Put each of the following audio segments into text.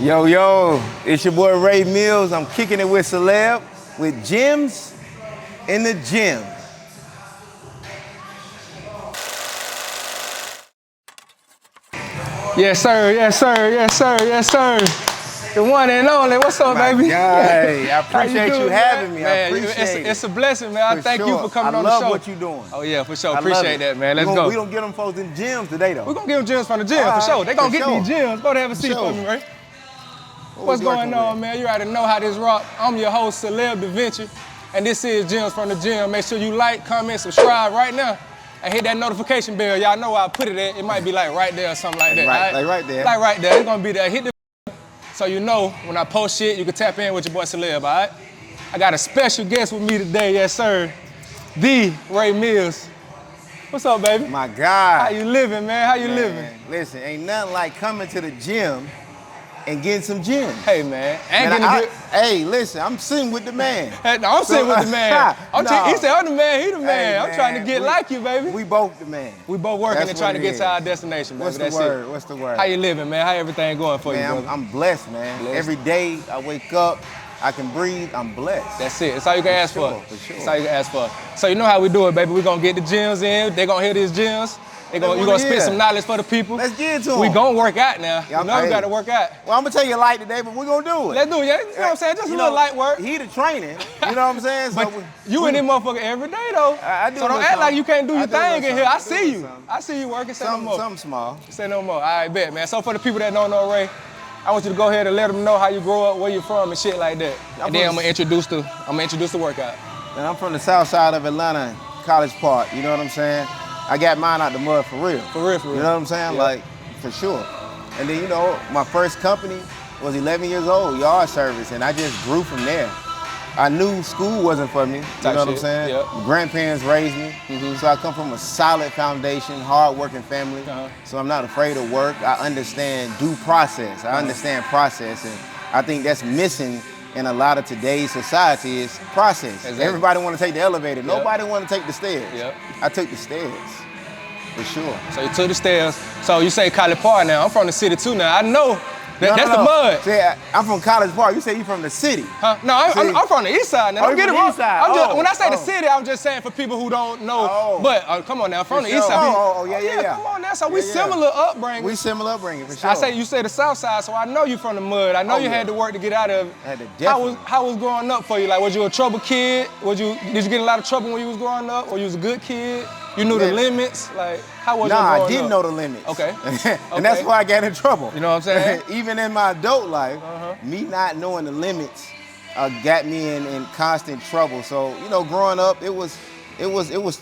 Yo, yo, it's your boy Ray Mills. I'm kicking it with Celeb, with Gems in the Gym. Yes, sir, yes, sir, yes, sir, yes, sir. The one and only. What's up, baby? Hey, I appreciate you having me. Man, I appreciate it. It's a blessing, man. I thank you for coming on the show. I love what you're doing. Oh, yeah, for sure. Appreciate that, man. Let's go. We don't get them folks in gyms today, though. We're going to get them gyms from the gym, for sure. They're going to get these gyms. Go to have a seat for me, Ray. What's going on, man? You already know how this rock. I'm your host, CELEBDEVINCI, and this is Gems from the Gym. Make sure you like, comment, subscribe right now, and hit that notification bell. Y'all know where I put it at. It might be like right there or something like that. Right, like right there. Like right there. It's going to be there. Hit the so you know when I post shit, you can tap in with your boy Celeb, all right? I got a special guest with me today, yes, sir. The Ray Mills. What's up, baby? My God. How you living, man? How you living? Listen, ain't nothing like coming to the gym and getting some gym. Hey, man. Hey, listen, I'm sitting with the man. No, I'm sitting with the man. He said, I'm the man, he the man. I'm trying to get like you, baby. We both the man. We both working and trying to get to our destination, baby. What's the word? What's the word? How you living, man? How everything going for you, brother? I'm blessed, man. Blessed. Every day I wake up, I can breathe, I'm blessed. That's it. That's all you can ask for. For sure. That's all you can ask for. So you know how we do it, baby. We're going to get the gyms in. They're going to hear these gyms. You're going to spit some knowledge for the people. Let's get into it. We going to work out now. You know we got to work out. Well, I'm going to tell you light today, but we're going to do it. Let's do it, yeah. You know what I'm saying? Just a little light work. He the training. You know what I'm saying? But you in this motherfucker every day, though. I do. So don't act like you can't do your thing in here. I see you. I see you working. Say no more. Something small. Say no more. All right, bet, man. So for the people that don't know Ray, I want you to go ahead and let them know how you grow up, where you're from, and shit like that. And then I'm gonna introduce the workout. And I'm from the Southside of Atlanta, College Park. You know what I'm saying? I got mine out the mud for real. For real, for real. You know what I'm saying? Yeah. Like, for sure. And then, you know, my first company was 11 years old, yard service, and I just grew from there. I knew school wasn't for me, you know what I'm saying? Yep. Grandparents raised me, so I come from a solid foundation, hard-working family, so I'm not afraid of work. I understand due process. I understand process, and I think that's missing in a lot of today's society is process. Exactly. Everybody want to take the elevator. Yep. Nobody want to take the stairs. Yep. I took the stairs, for sure. So you took the stairs. So you say College Park now. I'm from the city too now. I know. That's the mud. See, I'm from College Park. You say you from the city. Huh? No, I'm from the east side now. Don't get it wrong. When I say the city, I'm just saying for people who don't know. But come on now, from the east side. Yeah. Come on now. So we similar upbringing. We similar upbringing, for sure. You say the south side, so I know you from the mud. I know you had to work to get out of it. How was growing up for you? Like, was you a trouble kid? Did you get in a lot of trouble when you was growing up? Or you was a good kid? You knew the limits? Like, how was you growing up? Nah, I didn't know the limits. Okay. And that's why I got in trouble. You know what I'm saying? Even in my adult life, me not knowing the limits got me in constant trouble. So, you know, growing up, it was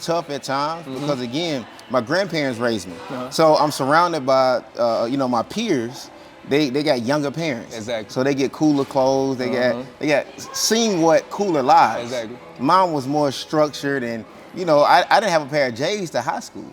tough at times because, again, my grandparents raised me. So I'm surrounded by, you know, my peers. They got younger parents. Exactly. So they get cooler clothes. They got seeing what cooler lives. Exactly. Mine was more structured and, you know, I didn't have a pair of J's to high school.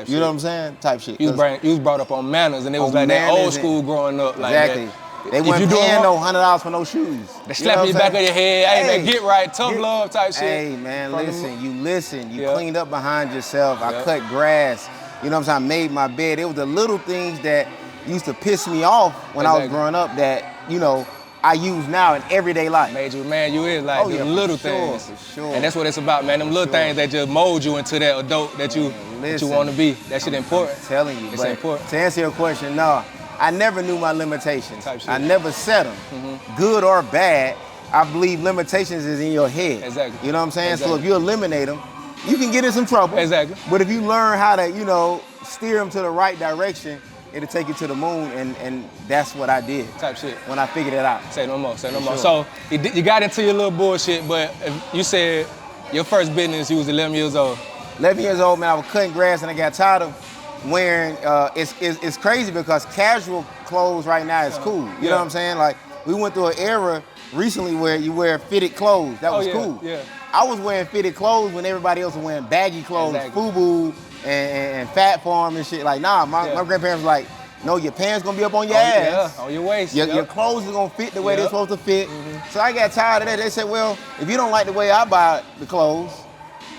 You know what I'm saying? Type shit. You was brought up on manners, and it was like that old school growing up. Like exactly. That. They weren't paying no $100 for no shoes. They slap you back of your head. Hey, man, get right, tough love type shit. Hey, man, listen. You cleaned up behind yourself. I cut grass. You know what I'm saying? I made my bed. It was the little things that used to piss me off when I was growing up that, you know, I use now in everyday life. Made you man, you is like the little things. For sure. And that's what it's about, man. Them little things that just mold you into that adult that you want to be. That shit important. I'm telling you. It's important. To answer your question, no, I never knew my limitations. I never set them. Good or bad, I believe limitations is in your head. Exactly. You know what I'm saying? So if you eliminate them, you can get in some trouble. Exactly. But if you learn how to, you know, steer them to the right direction, it'll take you to the moon, and that's what I did. Type shit. When I figured it out. Say no more, say no more. So you got into your little bullshit, but you said your first business, you was 11 years old. 11 years old, man, I was cutting grass and I got tired of wearing, it's crazy because casual clothes right now is cool. You know what I'm saying? Like, we went through an era recently where you wear fitted clothes. That was cool. Yeah. I was wearing fitted clothes when everybody else was wearing baggy clothes, FUBU and Fat Farm and shit. Like, nah, my grandparents were like, no, your pants gonna be up on your ass. Yeah, on your waist. Your clothes are gonna fit the way they're supposed to fit. So I got tired of that. They said, well, if you don't like the way I buy the clothes,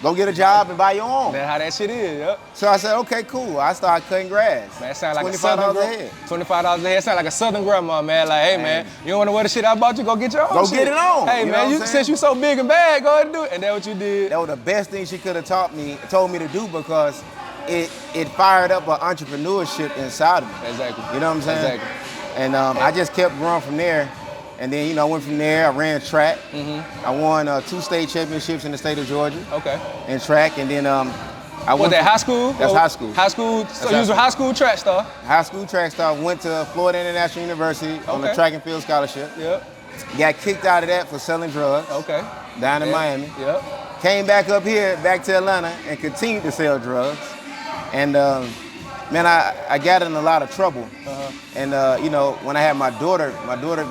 Go get a job and buy your own. That's how that shit is, yep. So I said, okay, cool. I started cutting grass. Man, it sound like $25 a head. $25 a head. Sound like a Southern grandma, man. Like, hey, man, you don't want to wear the shit I bought you? Go get your own shit. Go get it on. Hey, man, since you so big and bad, go ahead and do it. And that's what you did. That was the best thing she could have told me to do because it fired up an entrepreneurship inside of me. Exactly. You know what I'm saying? Exactly. And I just kept growing from there. And then, I went from there, I ran track. I won 2 state championships in the state of Georgia. Okay. In track, and then I went. Was that high school? That's high school. High school, so you was a high school track star? High school track star, went to Florida International University on a track and field scholarship. Yep. Got kicked out of that for selling drugs. Okay. Down in Miami. Yep. Came back up here, back to Atlanta, and continued to sell drugs. And man, I got in a lot of trouble. And when I had my daughter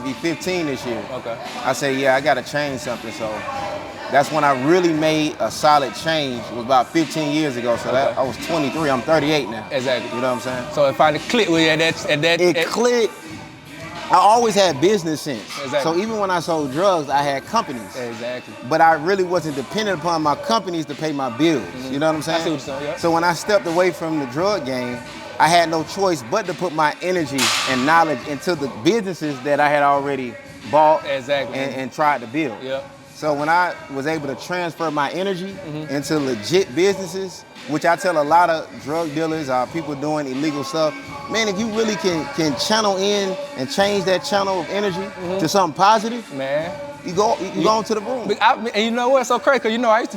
be 15 this year. Okay. I said, yeah, I gotta change something. So that's when I really made a solid change. It was about 15 years ago. So I was 23, I'm 38 now. Exactly. You know what I'm saying? So it finally clicked with you at that. It clicked. I always had business sense. Exactly. So even when I sold drugs, I had companies. Exactly. But I really wasn't dependent upon my companies to pay my bills. You know what I'm saying? I see what you're saying, yeah. So when I stepped away from the drug game, I had no choice but to put my energy and knowledge into the businesses that I had already bought and tried to build. Yep. So when I was able to transfer my energy into legit businesses, which I tell a lot of drug dealers, people doing illegal stuff, man, if you really can channel in and change that channel of energy to something positive, man, you go into the room. And you know what's so crazy? Cause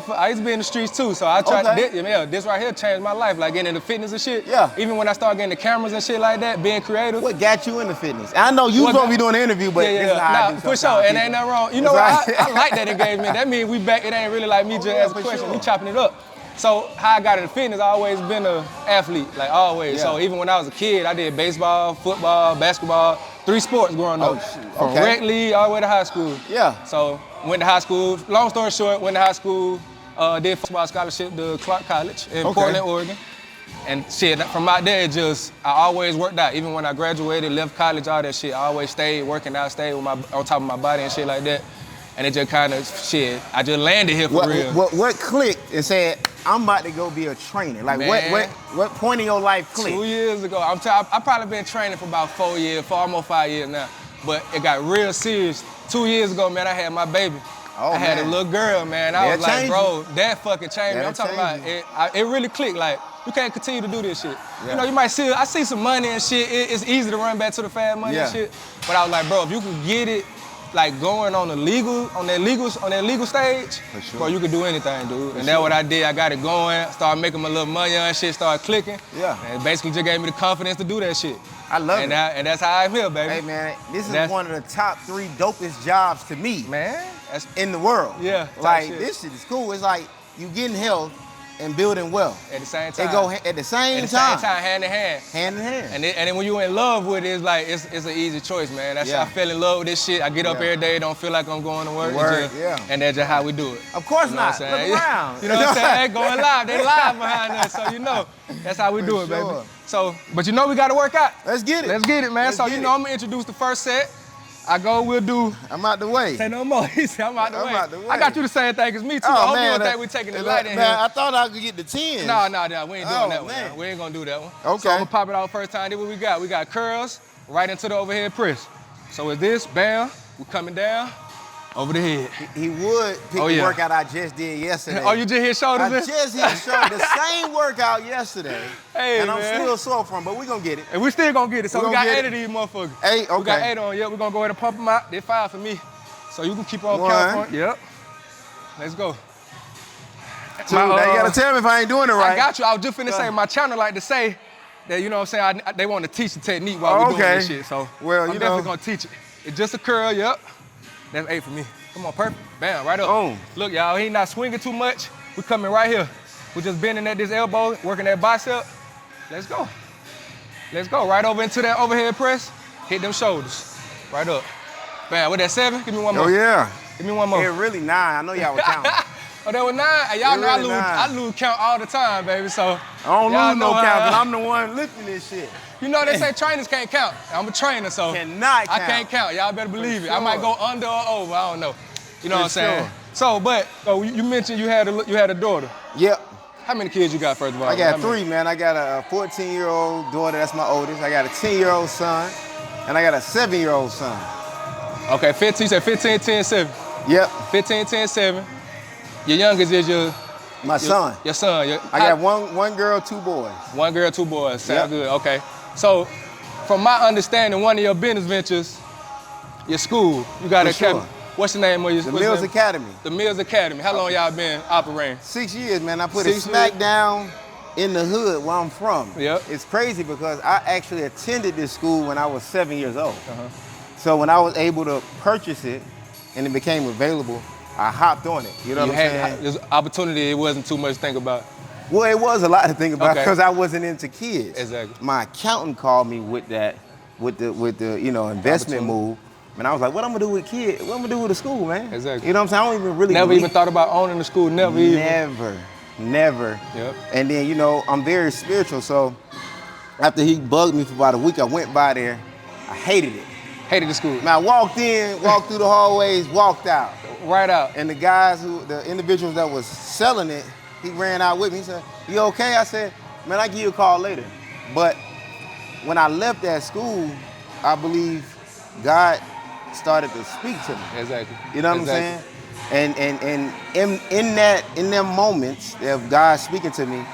I used to be in the streets too. So I tried this right here changed my life, like getting into fitness and shit. Yeah. Even when I started getting the cameras and shit like that, being creative. What got you into fitness? I know you supposed to be doing the interview, but this is how I do for sure, and ain't nothing wrong. You know what? I like that engagement. That means we back. It ain't really like me just as a question. We chopping it up. So how I got into fitness, I always been an athlete, like always. Yeah. So even when I was a kid, I did baseball, football, basketball, 3 sports growing up. From rec league all the way to high school. Yeah. So went to high school. Long story short, went to high school, did football scholarship to Clark College in Portland, Oregon. And shit, from out there, I always worked out. Even when I graduated, left college, all that shit, I always stayed working out, stayed with on top of my body and shit like that. And it just kind of, I just landed here for real. What clicked and said, I'm about to go be a trainer? Like, what point in your life clicked? 2 years ago. I've probably been training for about 4 years, almost 5 years now. But it got real serious. 2 years ago, man, I had my baby. I had a little girl, man. I was like, bro, that fucking changed me. I'm talking about it really clicked. Like, you can't continue to do this shit. Yeah. You know, you might see, I see some money and shit. It's easy to run back to the fast money and shit. But I was like, bro, if you can get it, like going on that legal stage, bro, you could do anything, dude. And that's what I did. I got it going, started making my little money and shit, started clicking. Yeah. And basically just gave me the confidence to do that shit. I love it. And that's how I'm here, baby. Hey, man, this is one of the top 3 dopest jobs to me. Man. In the world. Yeah. Like, this shit is cool. It's like you getting health and building wealth. At the same time. They go at the same time. Hand in hand. Hand in hand. And then when you in love with it, it's like, it's an easy choice, man. That's how I fell in love with this shit. I get up every day, don't feel like I'm going to work. And that's just how we do it. Of course not. Look around. You know what I'm saying? Going live. They live behind us, so you know. That's how we do it, baby. So, but you know we got to work out. Let's get it. Let's get it, man. So, you know, I'm going to introduce the first set. We'll do. I'm out the way. Say no more. He said, I'm out the way. I got you the same thing as me, too. I hope you don't think we're taking the light in here. I thought I could get the 10. No, we ain't doing that one. We ain't going to do that one. Okay. So I'm going to pop it out first time. This what we got. We got curls right into the overhead press. So with this, bam, we're coming down over the head. He would pick the workout I just did yesterday. Oh, you just hit shoulders? I just hit shoulders. The same workout yesterday. Hey, and I'm still sore from, but we're going to get it. And we still going to get it. So we got 8 of these motherfuckers. 8, okay. We got 8 on. Yep, we're going to go ahead and pump them out. They're 5 for me. So you can keep on counting. Yep. Let's go. 2, now you got to tell me if I ain't doing it right. I got you. I was just finna say, my channel like to say that, you know what I'm saying, they want to teach the technique while we're doing this shit. So I'm definitely going to teach it. It's just a curl, yep. That's 8 for me. Come on, perfect. Bam, right up. Boom. Look, y'all, he not swinging too much. We coming right here. We're just bending at this elbow, working that bicep. Let's go. Let's go. Right over into that overhead press. Hit them shoulders. Right up. Bam, with that 7, give me one more. Oh, yeah. Give me one more. It really 9. I know y'all were counting. Oh, that was 9? Hey, y'all know really I lose count all the time, baby, so. I don't lose no count, because I'm the one lifting this shit. You know they say trainers can't count. I'm a trainer, so cannot count. I can't count. Y'all better believe it. I might go under or over. I don't know. You know what I'm saying? So you mentioned you had a daughter. Yep. How many kids you got, first of all? I got 3, man. I got a 14-year-old daughter, that's my oldest. I got a 10-year-old son, and I got a 7-year-old son. Okay, 15, you said 15, 10, 7. Yep. 15, 10, 7. Your youngest is my son. Your son. I got one girl, 2 boys. 1 girl, 2 boys. Sound good. Okay. So, from my understanding, one of your business ventures, your school, you got an academy. What's the name of your school? The Mills Academy. The Mills Academy. How long y'all been operating? 6 years, man. I put it smack down in the hood where I'm from. Yep. It's crazy because I actually attended this school when I was 7 years old. So when I was able to purchase it and it became available, I hopped on it. You know what I'm saying? This opportunity, it wasn't too much to think about. Well, it was a lot to think about because I wasn't into kids. Exactly. My accountant called me with that, with the investment move. And I was like, what I'm gonna do with kids? What I'm gonna do with the school, man? Exactly. You know what I'm saying? I don't even really Never even thought about owning the school, never. Yep. And then, I'm very spiritual, so after he bugged me for about a week, I went by there. I hated it. Hated the school. Man, I walked in, walked through the hallways, walked out. Right out. And the individuals that was selling it, he ran out with me. He said, you okay? I said, man, I'll give you a call later. But when I left that school, I believe God started to speak to me. Exactly. You know what I'm saying? And in them moments of God speaking to me,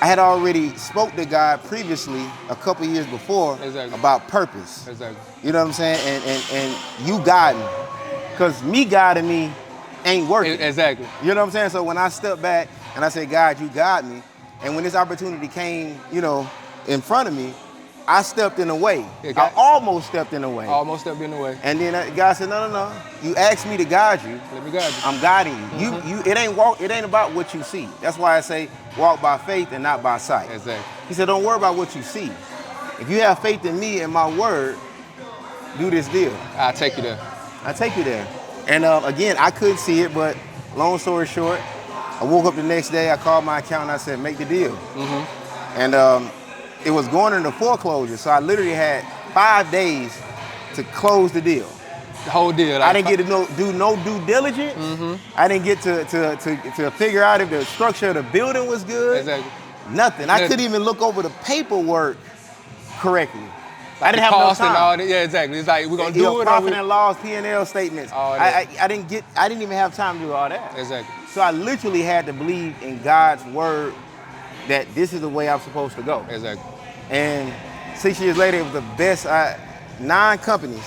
I had already spoke to God previously a couple years before about purpose. Exactly. You know what I'm saying? And you guiding. Because me guiding me ain't working. Exactly. You know what I'm saying? So when I stepped back and I said, God, you guide me, and when this opportunity came, in front of me, I stepped in the way. I almost stepped in the way. Almost stepped in the way. And then God said, no. You asked me to guide you. Let me guide you. I'm guiding you. It ain't about what you see. That's why I say walk by faith and not by sight. Exactly. He said, don't worry about what you see. If you have faith in me and my word, do this deal. I'll take you there. I take you there. And again, I couldn't see it, but long story short, I woke up the next day, I called my accountant, I said, make the deal. And it was going into foreclosure, so I literally had 5 days to close the deal. The whole deal. I didn't get to do no due diligence. I didn't get to figure out if the structure of the building was good. Exactly. Nothing. I couldn't even look over the paperwork correctly. I didn't have no time. And all that. Yeah, exactly. It's like we're gonna do it. Profit and loss, P&L statements. I didn't even have time to do all that. Exactly. So I literally had to believe in God's word that this is the way I'm supposed to go. Exactly. And 6 years later, it was the best. 9 companies,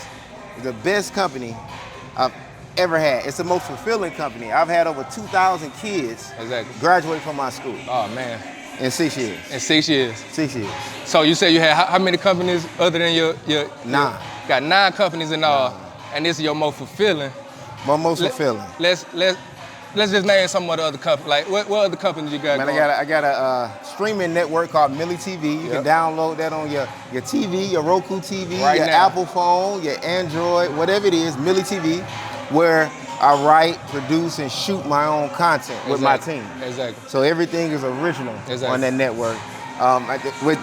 the best company I've ever had. It's the most fulfilling company. I've had over 2,000 kids graduate from my school. Oh man. In 6 years. In 6 years. 6 years. So you said you had how many companies other than your 9. Got 9 companies in all, and this is your most fulfilling. My most fulfilling. Let's just name some of the other companies. Like what other companies you got? Man, I got a streaming network called Millie TV. You can download that on your TV, your Roku TV, your Apple phone, your Android, whatever it is, Millie TV, where I write, produce, and shoot my own content with my team. Exactly. So everything is original on that network.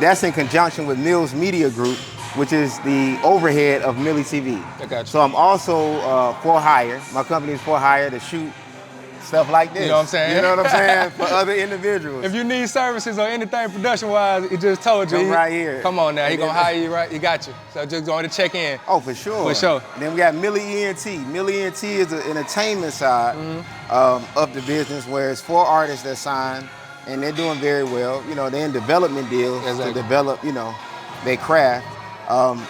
That's in conjunction with Mills Media Group, which is the overhead of Millie TV. I got you. So I'm also for hire. My company is for hire to shoot stuff like this. You know what I'm saying? You know what I'm saying? For other individuals. If you need services or anything production-wise, he just told you. Come right here. Come on now, he gonna hire you, right? He got you. So just going to check in. Oh, for sure. For sure. And then we got Millie ENT. Millie ENT is the entertainment side of the business, where it's 4 artists that sign, and they're doing very well. They're in development deals to develop, their craft.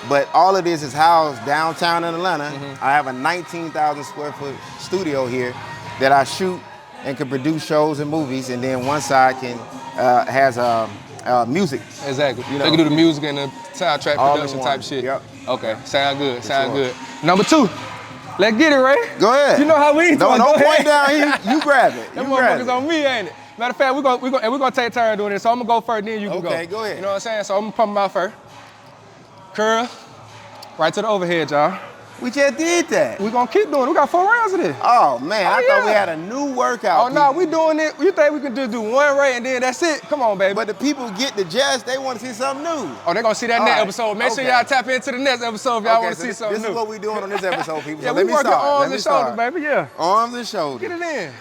But all of this is housed downtown in Atlanta. I have a 19,000 square foot studio here that I shoot and can produce shows and movies, and then one side has music. Exactly. They can do the music and the soundtrack production type shit. Yep. Okay, sound good, sound good. Number 2, let's get it, Ray. Go ahead. You know how we don't point down here. You grab it. Them motherfuckers on me, ain't it? Matter of fact, we're gonna take turns doing this. So I'm gonna go first, then you can go. Okay, go ahead. You know what I'm saying? So I'm gonna pump them out first. Curl, right to the overhead, y'all. We just did that. We gonna keep doing it. We got 4 rounds of this. Oh man, I thought we had a new workout. Oh no, we doing it. You think we can just do 1 rate and then that's it? Come on, baby. But the people get the gist, they want to see something new. Oh, they gonna see that next episode. Make sure y'all tap into the next episode if y'all want to see something new. This is what we doing on this episode, people. Yeah, So we let me working start. arms and shoulders, baby. Yeah. Arms and shoulders. Get it in.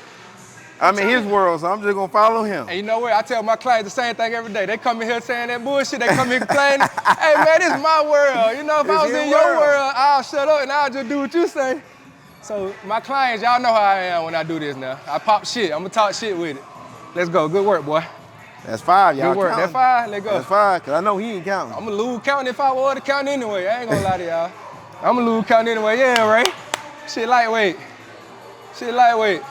I'm in his world, so I'm just gonna follow him. And you know what? I tell my clients the same thing every day. They come in here saying that bullshit. They come here complaining. Hey man, this is my world. You know, if I was in your world, I'll shut up and I'll just do what you say. So my clients, y'all know how I am when I do this now. I pop shit. I'm gonna talk shit with it. Let's go. Good work, boy. That's 5, y'all. Good work. That's 5. Let's go. That's 5, because I know he ain't counting. I'm gonna lose counting if I were to count anyway. I ain't gonna lie to y'all. I'm gonna lose counting anyway. Yeah, right? Shit lightweight. Shit lightweight.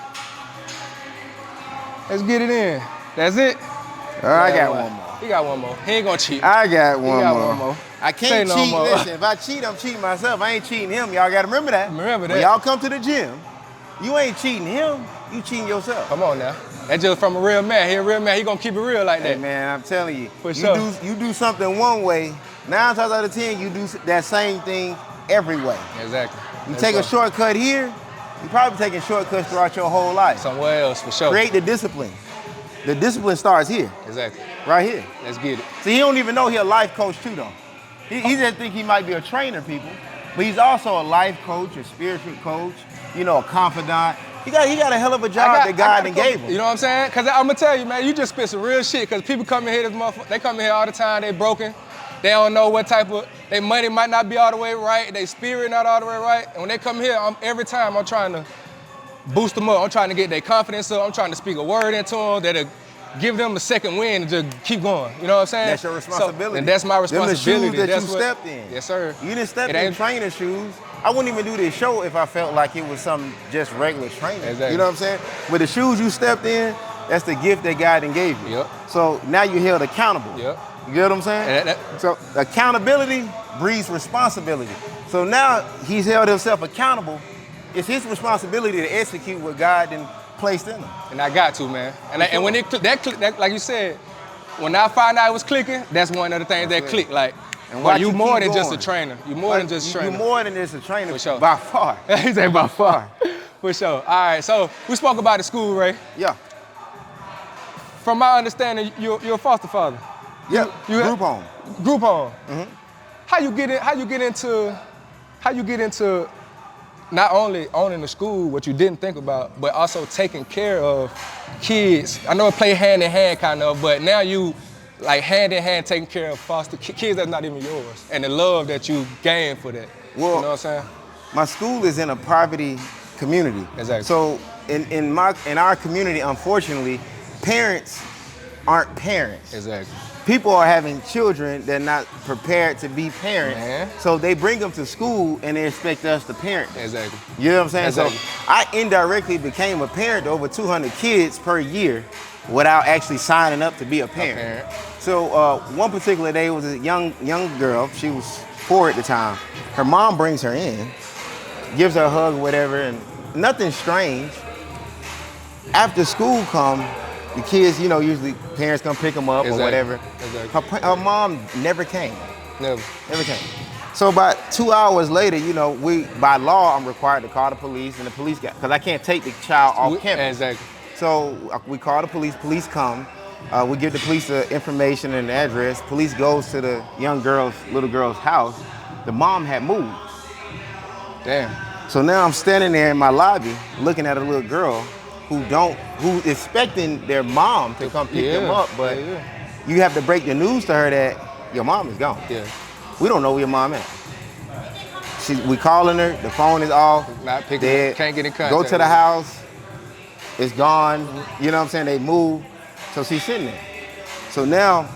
Let's get it in. That's it? All right, I got one more. He got one more. He ain't gonna cheat. I got one one more. I can't cheat. Listen, if I cheat, I'm cheating myself. I ain't cheating him. Y'all gotta remember that. Remember that. When y'all come to the gym, you ain't cheating him, you cheating yourself. Come on now. That's just from a real man. He a real man. He gonna keep it real like that. Hey man, I'm telling you. For sure. You do something one way, 9 times out of 10, you do that same thing every way. Exactly. You take a shortcut here, you're probably taking shortcuts throughout your whole life. Somewhere else, for sure. Create the discipline. The discipline starts here. Exactly. Right here. Let's get it. See, he don't even know he a life coach too, though. He just think he might be a trainer, people. But he's also a life coach, a spiritual coach, you know, a confidant. He got a hell of a job that God done gave him. You know what I'm saying? Because I'm going to tell you, man, you just spit some real shit. Because people come in here, they come in here all the time, they broken. They don't know what type of, their money might not be all the way right, their spirit not all the way right. And when they come here, every time I'm trying to boost them up. I'm trying to get their confidence up. I'm trying to speak a word into them that'll give them a second win and just keep going. You know what I'm saying? That's your responsibility. So, and that's my responsibility. Them the shoes that you stepped in. Yes, sir. You didn't step in training shoes. I wouldn't even do this show if I felt like it was some just regular training. Exactly. You know what I'm saying? But the shoes you stepped in, that's the gift that God done gave you. Yep. So now you're held accountable. Yep. You get what I'm saying? So accountability breeds responsibility. So now he's held himself accountable. It's his responsibility to execute what God then placed in him. And I got to, man. And when it that like you said, when I found out it was clicking, that's one of the things that clicked. Like, and you more than just a trainer. You more than just a trainer. You more than just a trainer. For sure. By far. He said by far. For sure. All right. So we spoke about the school, Ray. Yeah. From my understanding, you're a foster father. Yeah. Group home. Group home. Mm-hmm. How you get into not only owning the school, what you didn't think about, but also taking care of kids. I know it play hand in hand kind of, but now you like hand in hand taking care of foster kids that's not even yours, and the love that you gain for that. Well, you know what I'm saying? My school is in a poverty community. Exactly. So in our community, unfortunately, parents aren't parents. Exactly. People are having children that are not prepared to be parents. Man. So they bring them to school and they expect us to parent them. Exactly. You know what I'm saying? Exactly. So I indirectly became a parent to over 200 kids per year without actually signing up to be a parent. So one particular day, it was a young girl. She was 4 at the time. Her mom brings her in, gives her a hug or whatever, and nothing strange. After school come, the kids, you know, usually parents come pick them up or whatever. Exactly. Her mom never came. Never came. So about 2 hours later, you know, by law, I'm required to call the police, and the police because I can't take the child off campus. Exactly. So we call the police. Police come. We give the police the information and the address. Police goes to the little girl's house. The mom had moved. Damn. So now I'm standing there in my lobby looking at a little girl who expecting their mom to come pick them up, but you have to break the news to her that your mom is gone. Yeah. We don't know where your mom is. We calling her, the phone is off, not picking up, can't get in contact. Go to the house, it's gone, you know what I'm saying, they moved, so she's sitting there. So now,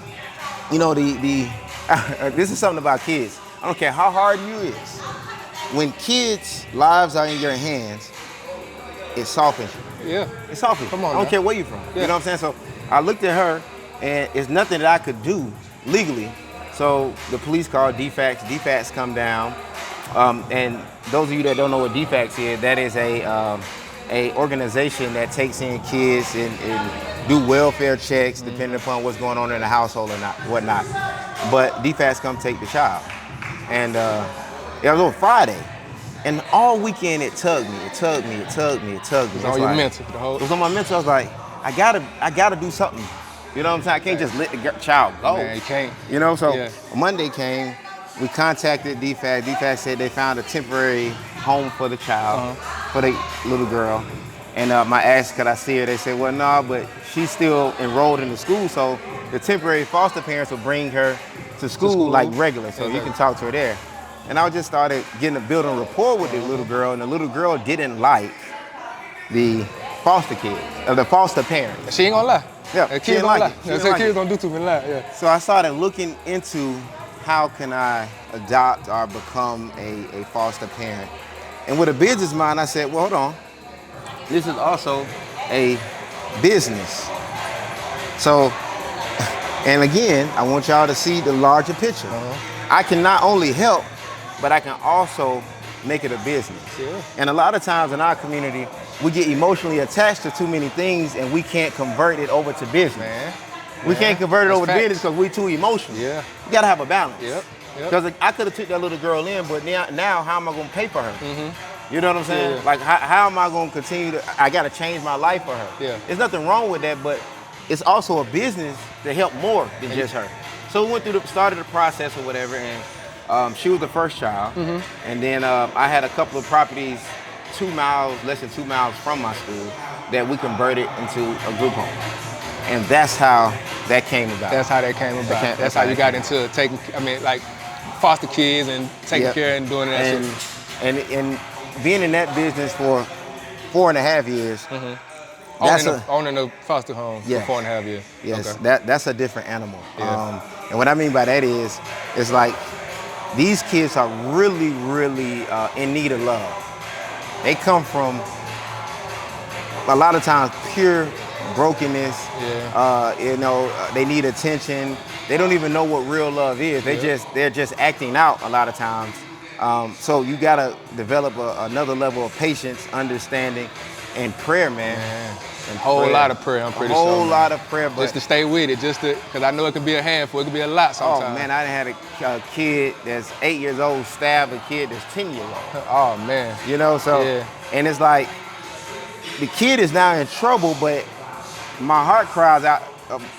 you know, this is something about kids. I don't care how hard you is. When kids' lives are in your hands, it softens you. Yeah. It softens you. Come on, I don't care where you're from. Yeah. You know what I'm saying? So I looked at her, and it's nothing that I could do legally. So the police called DFACS. DFACS come down. And those of you that don't know what DFACS is, that is a organization that takes in kids and do welfare checks depending upon what's going on in the household or whatnot. But DFACS come take the child. And it was on Friday. And all weekend it tugged me. It tugged me. It tugged me. It tugged me. It was on your mental. It was on my mental. I was like, I gotta do something. You know what I'm saying? I can't just let the child go. Man, you can't. You know, so Monday came, we contacted DFAC. DFAC said they found a temporary home for the child, for the little girl. And I asked, could I see her? They said, well, no, but she's still enrolled in the school, so the temporary foster parents will bring her to school like regular, so you can talk to her there. And I just started building rapport with the little girl, and the little girl didn't like the foster kids, or the foster parents. She ain't gonna lie. Yeah, kids don't lie. Kids don't do too many lie. Yeah. So I started looking into how can I adopt or become a foster parent. And with a business mind, I said, well, hold on. This is also a business. So, and again, I want y'all to see the larger picture. I can not only help, but I can also make it a business. Yeah. And a lot of times in our community, we get emotionally attached to too many things and we can't convert it over to business. Man. We can't convert it over to business because we're too emotional. Yeah. You gotta have a balance. Yep. Because I could have took that little girl in, but now how am I gonna pay for her? You know what I'm saying? Yeah. Like how am I gonna continue to, I gotta change my life for her. Yeah. There's nothing wrong with that, but it's also a business to help more than just her. So we went through started the process or whatever, and she was the first child. And then I had a couple of properties 2 miles, less than 2 miles from my school that we converted into a group home. And that's how that came about. That's how that came about. That's how you got into taking, like foster kids and taking care and doing that shit. And being in that business for 4.5 years. Owning a foster home for 4.5 years. Yes, okay. That's a different animal. Yeah. And what I mean by that is, it's like these kids are really, really in need of love. They come from a lot of times pure brokenness. They need attention. They don't even know what real love is. They're just acting out a lot of times. So you gotta develop another level of patience, understanding, and prayer, man. A whole lot of prayer, I'm pretty sure. A whole lot of prayer, but just to stay with it, because I know it can be a handful, it can be a lot sometimes. Oh man, I had a kid that's 8 years old stab a kid that's 10 years old. Oh man. You know, so, and it's like, the kid is now in trouble, but my heart cries out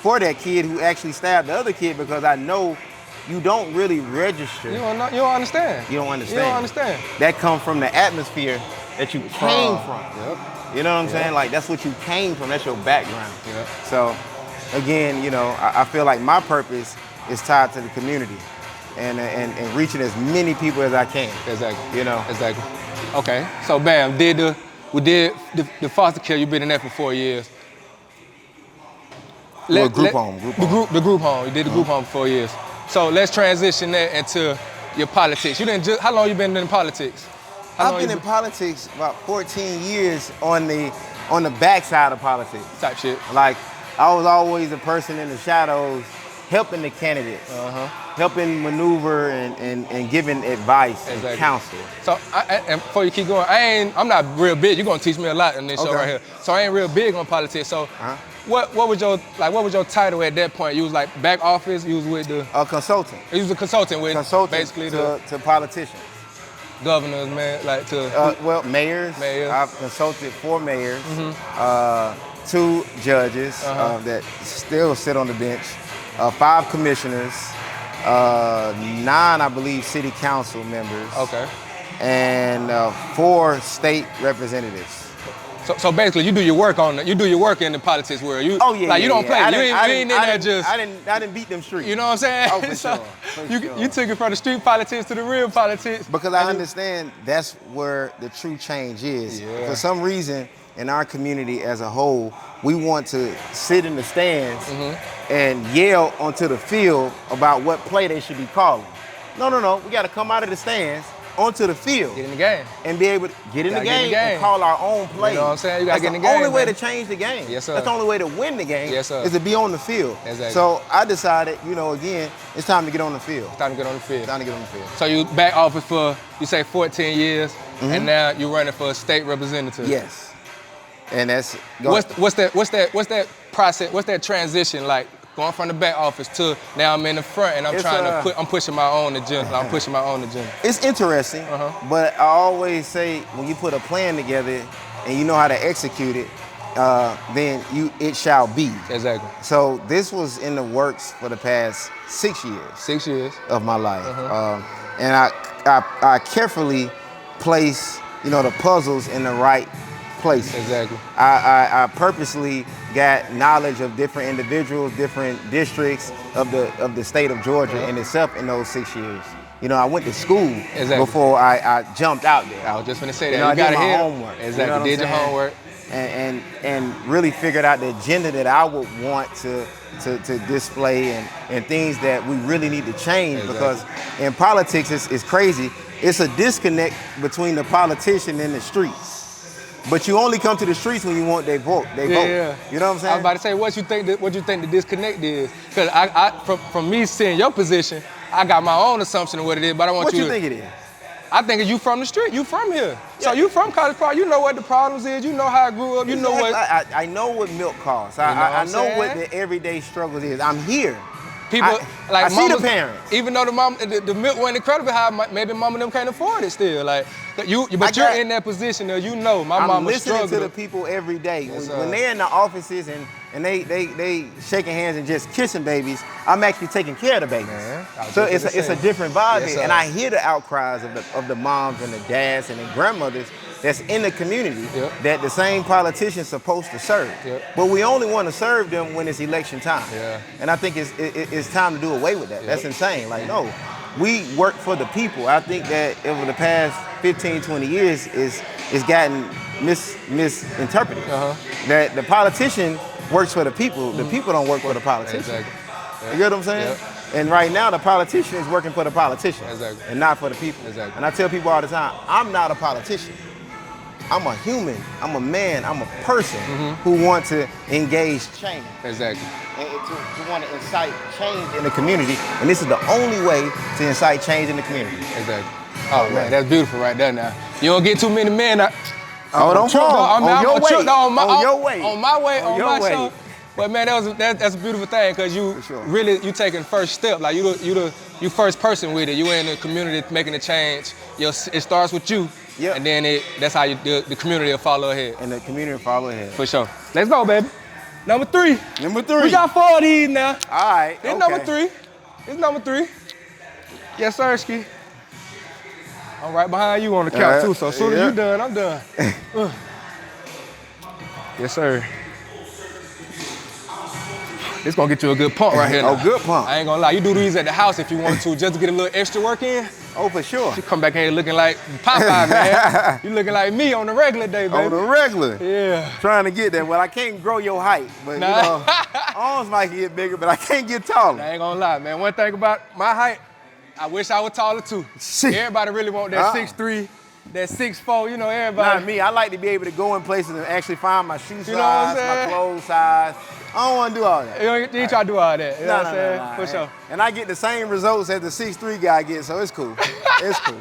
for that kid who actually stabbed the other kid, because I know you don't really register. You don't understand. You don't understand. You don't understand. That comes from the atmosphere that you came from. You know what I'm saying? Like, that's what you came from. That's your background. So, again, I feel like my purpose is tied to the community and reaching as many people as I can. Exactly. Exactly. Okay. So, bam, we did the foster care. You've been in that for 4 years. Group home. The group home. You did the group home for 4 years. So let's transition that into your politics. How long you been in politics? I've been in politics about 14 years on the backside of politics. Type shit. Like, I was always a person in the shadows helping the candidates, helping maneuver and giving advice and counsel. So, and before you keep going, I'm not real big. You're gonna teach me a lot in this show right here. So I ain't real big on politics. So what was your title at that point? You was like back office. You was with the consultant. You was a consultant with basically to politicians. Governors, man, like to mayors. I've consulted 4 mayors, 2 judges that still sit on the bench, 5 commissioners, 9, I believe, city council members. Okay. And 4 state representatives. So basically, you do your work in the politics world. You don't play. You ain't in there just. I didn't beat them streets. You know what I'm saying? Oh, for sure. You took it from the street politics to the real politics. Because I understand that's where the true change is. Yeah. For some reason, in our community as a whole, we want to sit in the stands and yell onto the field about what play they should be calling. No. We got to come out of the stands onto the field. Get in the game. And be able to get in the game and call our own plays. You know what I'm saying? You got to get in the game. That's the only way to change the game. Yes, sir. That's the only way to win the game is to be on the field. Exactly. So I decided, again, it's time to get on the field. It's time to get on the field. Time to get on the field. So you back office for, you say 14 years, and now you're running for a state representative. Yes. And that's... What's that process, what's that transition like going from the back office to now I'm in the front and I'm pushing my own agenda. I'm pushing my own agenda. It's interesting, but I always say when you put a plan together and you know how to execute it, then it shall be. Exactly. So this was in the works for the past 6 years. 6 years of my life, and I carefully place the puzzles in the right places. Exactly. I purposely got knowledge of different individuals, different districts of the state of Georgia in itself in those 6 years. I went to school before I jumped out there. I was just gonna say that. I did my homework. Exactly. Did your homework. And really figured out the agenda that I would want to display and things that we really need to change, because in politics it's crazy. It's a disconnect between the politician and the streets. But you only come to the streets when you want their vote. Yeah. You know what I'm saying? I was about to say, what you think the disconnect is? Because from me seeing your position, I got my own assumption of what it is, but I want what you you think it is? I think you from the street. You from here. Yeah. So you from College Park. You know what the problems is. You know how I grew up. You know what. I know what milk costs. I know what the everyday struggles is. I'm here. People I see the parents. Even though the milk wasn't incredibly high, maybe mom and them can't afford it still. But you're in that position there. My mama listening to the people every day. Yes, when they're in the offices and they shaking hands and just kissing babies, I'm actually taking care of the babies. So it's a different vibe here. And I hear the outcries of the moms and the dads and the grandmothers that's in the community that the same politician's supposed to serve. But we only want to serve them when it's election time. And I think it's time to do away with that. That's insane. No, we work for the people. I think that over the past 15, 20 years it's gotten misinterpreted. That the politician works for the people. The people don't work for the politician. You get what I'm saying? And right now the politician is working for the politician and not for the people. And I tell people all the time, I'm not a politician. I'm a human, I'm a man, I'm a person who wants to engage change. And to want to incite change in the community. And this is the only way to incite change in the community. Oh man, that's beautiful right there now. You don't get too many men out. Don't fall. On your way. On my way. show. But man, that's a beautiful thing, because you really taking first step. You first person with it. You in the community making a change. It starts with you. And then that's how the community will follow ahead. And the community will follow ahead. For sure. Let's go, baby. Number three. We got 4 of these now. All right. It's number 3. It's number 3. Yes, sir, Ski. I'm right behind you on the couch too, so as soon as you're done, I'm done. Yes, sir. This gonna get you a good pump right here now. Oh, good pump. I ain't gonna lie, you do these at the house if you want to, just to get a little extra work in. Oh, for sure. You come back here looking like Popeye, man. You looking like me on the regular day, baby. On the regular. Yeah. Trying to get there. Well, I can't grow your height, but arms might get bigger, but I can't get taller. I ain't gonna lie, man. One thing about my height, I wish I was taller too. Everybody really want that 6'3", that 6'4", everybody. Not me. I like to be able to go in places and actually find my shoe size, my clothes size. I don't want to do all that. You ain't try to do all that. You know what I'm saying? For sure. And I get the same results as the 6'3" guy gets, so it's cool. It's cool.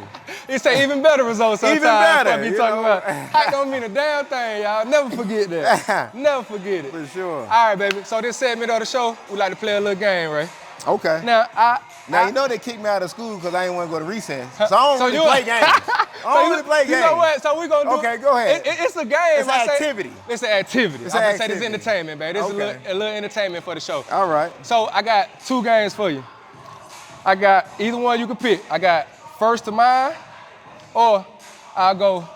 You say even better results sometimes. Even better. What you talking about. Height don't mean a damn thing, y'all. Never forget that. Never forget it. For sure. All right, baby. So this segment of the show, we like to play a little game, right? Okay. Now, you know they kicked me out of school because I didn't want to go to recess. So I don't really play games. I don't really play games. You know what? So we're going to do... Okay, go ahead. It's a game. It's an activity. It's an activity. I'm going to say this entertainment, baby. This is a little entertainment for the show. All right. So I got 2 games for you. I got either one you can pick. I got first to mind, or I'll go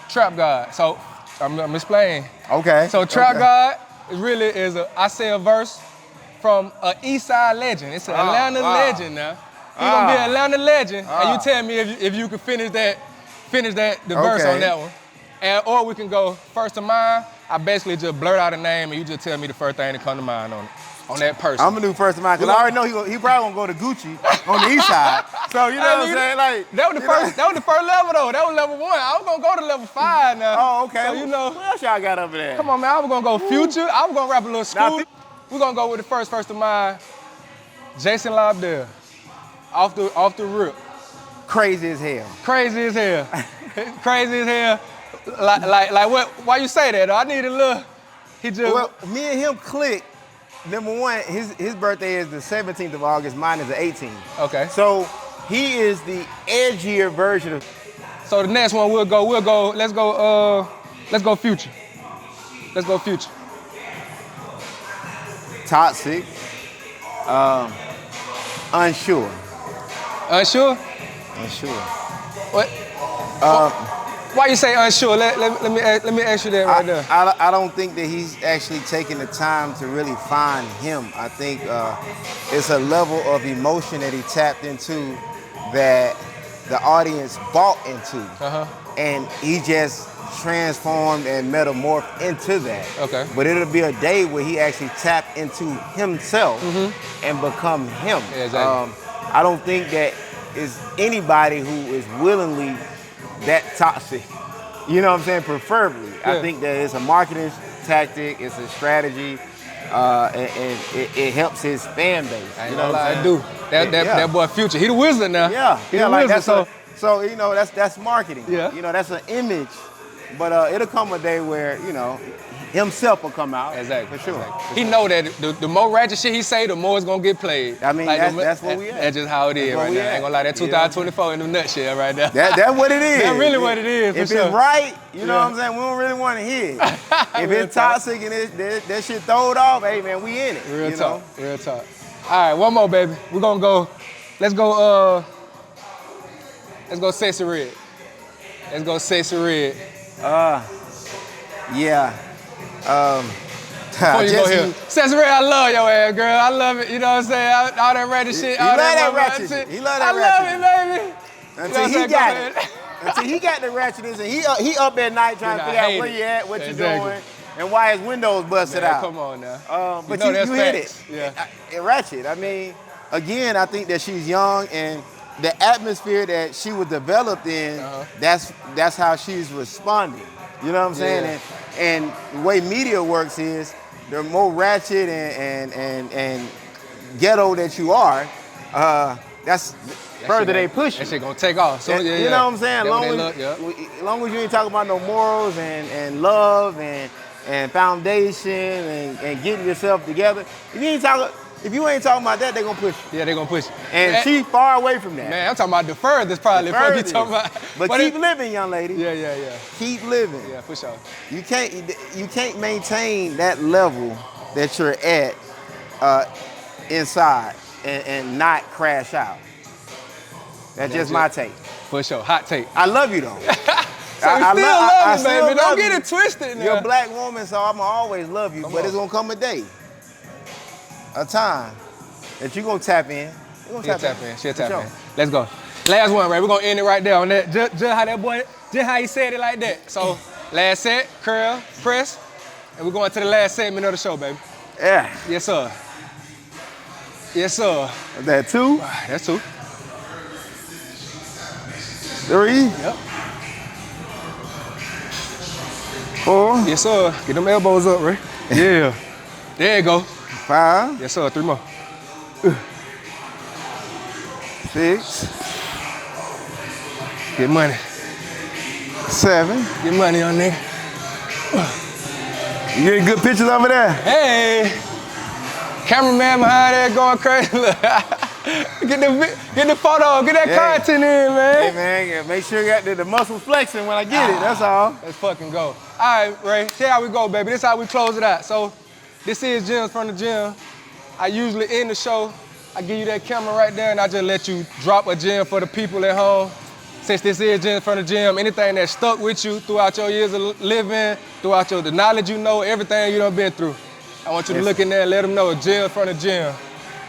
trap guard. So I'm explaining. Okay. So trap guard is I say a verse from an East Side legend. It's an Atlanta legend now. He's gonna be an Atlanta legend, and you tell me if you can finish the verse on that one. Or we can go first to mind. I basically just blurt out a name, and you just tell me the first thing that come to mind on that person. I'm gonna do first to mind, because I already know he probably gonna go to Gucci on the East Side. So you know what I'm saying? Like that was the first level though. That was level 1. I was gonna go to level 5 now. Oh, okay. So what else y'all got over there? Come on, man. I was gonna go Future. I was gonna rap a little school. We're gonna go with the first to mind. Jason Lobdell. Off the rip. Crazy as hell. Crazy as hell. Crazy as hell. Like what? Why you say that? I need a He just... Well, me and him click. Number one, his birthday is the 17th of August. Mine is the 18th. Okay. So he is the edgier version of... So the next one let's go Future. Let's go Future. Toxic. Unsure. Unsure? Unsure. What? Why you say unsure? Let me ask you that right there. I don't think that he's actually taking the time to really find him. I think it's a level of emotion that he tapped into that the audience bought into. And he just transformed and metamorphed into that. Okay. But it'll be a day where he actually tapped into himself and become him. Yeah, exactly. I don't think that is anybody who is willingly that toxic. You know what I'm saying? Preferably. Yeah. I think that it's a marketing tactic, it's a strategy, and it helps his fan base. I ain't gonna lie, I do. That boy Future, he the wizard now. Yeah, he the wizard. So you know, that's marketing. Yeah. You know, that's an image. But it'll come a day where, you know, himself will come out. Exactly. For sure. He know that the more ratchet shit he say, the more it's gonna get played. I mean, like that's what we at. That's just how it is right now. I ain't gonna lie, that 2024 in the nutshell right there. That's what it is. That's really what it is, If it's right, you know what I'm saying, we don't really want to hear it. If it's toxic and that shit throwed off, hey man, we in it. Real talk. All right, one more, baby. We're gonna go, let's go Sexy Red. Let's go Sexy Red. Yeah. Before you go here. Sexy Red, I love your ass, girl. I love it. You know what I'm saying? All that ratchet shit. He love that ratchet shit. He love that ratchet. I love it, baby. Until he got it. Until he got the ratchetness and he up at night trying to figure out where you at, what you doing, and why his windows busted out. Come on now. But you hit it. Yeah. Ratchet. I mean, again, I think that she's young and the atmosphere that she was developed in, that's how she's responding. You know what I'm saying? Yeah. And the way media works is the more ratchet and ghetto that you are, that's further they push you. That shit gonna take off. So, you know what I'm saying? As long as you ain't talking about no morals and love and foundation and getting yourself together, if you ain't talking about that, they gonna push you. Yeah, they gonna push you. And she's far away from that. Man, I'm talking about the furthest probably. Furthest. Talking about. But keep living, young lady. Yeah. Keep living. Yeah, for sure. You can't maintain that level that you're at inside and not crash out. That's just my take. For sure, hot take. I love you though. So I love you, baby. Don't get it twisted now. You're a black woman, so I'ma always love you. But it's gonna come a day, a time that you're gonna tap in. She'll tap in. Let's go. Last one, right? We're gonna end it right there on that. Just how that boy, just how he said it like that. So last set, curl, press, and we're going to the last segment of the show, baby. Yeah. Yes, sir. Yes, sir. Is that 2? That's 2. 3? Yep. 4? Yes, sir. Get them elbows up, right? Yeah. There you go. 5? Yes, sir. 3 more. 6? Get money. 7? Get money on there. You getting good pictures over there? Hey. Cameraman behind there going crazy. Get the photo, get that content in, man. Hey, man, make sure you got the muscle flexing when I get it, that's all. Let's fucking go. All right, Ray, here's how we go, baby. This is how we close it out. So, this is Gems from the Gym. I usually end the show, I give you that camera right there, and I just let you drop a gem for the people at home. Since this is Gems from the Gym, anything that stuck with you throughout your years of living, throughout the knowledge you know, everything you done been through. I want you to look in there and let them know, Gems from the Gym.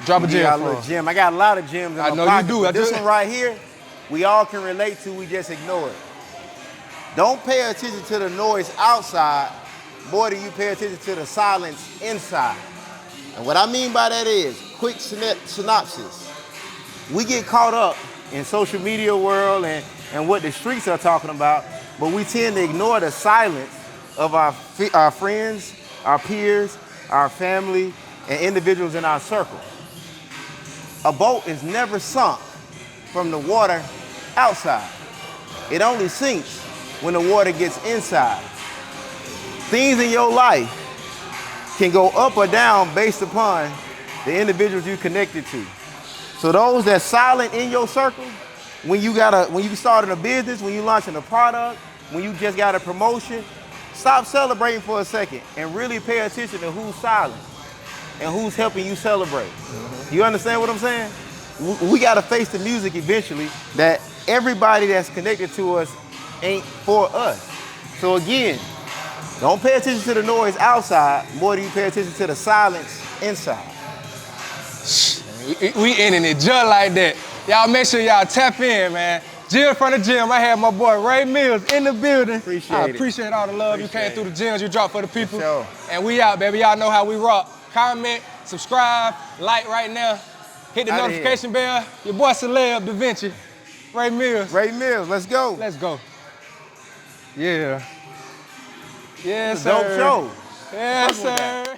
Drop a gem for them. I got a lot of gems in my pocket. I know you do. This one right here, we all can relate to, we just ignore it. Don't pay attention to the noise outside more than you pay attention to the silence inside. And what I mean by that is, quick synopsis. We get caught up in social media world and what the streets are talking about, but we tend to ignore the silence of our friends, our peers, our family, and individuals in our circle. A boat is never sunk from the water outside. It only sinks when the water gets inside. Things in your life can go up or down based upon the individuals you connected to. So those that's silent in your circle, when you starting a business, when you launching a product, when you just got a promotion, stop celebrating for a second and really pay attention to who's silent and who's helping you celebrate. You understand what I'm saying? We gotta face the music eventually that everybody that's connected to us ain't for us. So again, don't pay attention to the noise outside more than you pay attention to the silence inside. We ending it just like that. Y'all make sure y'all tap in, man. Gym from the gym. I had my boy Ray Mills in the building. I appreciate all the love you came through the gyms you dropped for the people. Sure. And we out, baby. Y'all know how we rock. Comment, subscribe, like right now. Hit the notification bell. Your boy CELEBDEVINCI. Ray Mills. Ray Mills, let's go. Let's go. Yeah. Yes, sir. Dope show. Yes, sir.